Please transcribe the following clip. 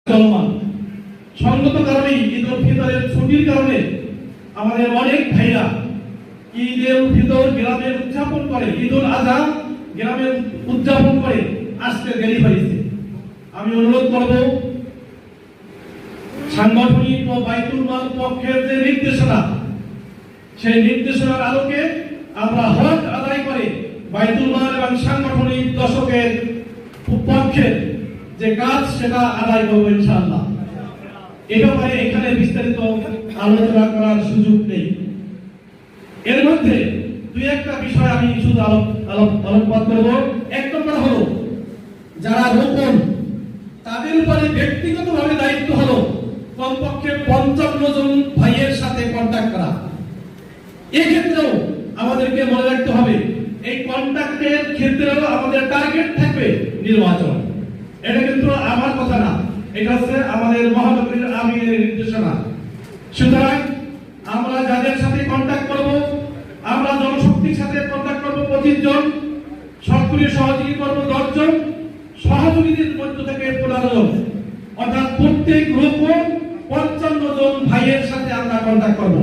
চলমান সঙ্গত কারণে ঈদ উল ফিতরের ছুটির কারণে আমাদের অনেক ভাইরা ঈদ উল ফিতর গ্রামে উদযাপন করে, ঈদ উল আযহা গ্রামে উদযাপন করে আসতে দেরি হয়েছে। আমি অনুরোধ করব সাংগঠনিক ও বাইতুল মাল পক্ষের যে নির্দেশনা, সেই নির্দেশনার আলোকে আমরা হক আদায় করে বাইতুল মাল এবং সাংগঠনিক দশকের পক্ষে যে কাজ সেটা আদায় করবো ইনশাআল্লাহ। এ ব্যাপারে এখানে বিস্তারিত আলোচনা করার সুযোগ নেই। এর মধ্যে দুই একটা বিষয় আমি শুধু আলোকপাত করব। এক নম্বর হলো যারা রোপণ, তাদের উপরে ব্যক্তিগতভাবে দায়িত্ব হলো কমপক্ষে 55 জন ভাইয়ের সাথে কন্টাক্ট করা। এক্ষেত্রেও আমাদেরকে মনে রাখতে হবে এই কন্টাক্টের ক্ষেত্রেও আমাদের টার্গেট থাকবে নির্বাচন। এটা কিন্তু আমার কথা না, এটা হচ্ছে আমাদের মহানগরীর আমিরের নির্দেশনা। সুতরাং আমরা যাদের সাথে কন্টাক্ট করব, আমরা জনশক্তির সাথে কন্টাক্ট করব 25 জন, সক্রিয় সহযোগী করব 10 জন, সহযোগীদের মধ্য থেকে 15 জন, অর্থাৎ প্রত্যেক গ্রুপ 55 জন ভাইয়ের সাথে আমরা কন্টাক্ট করব।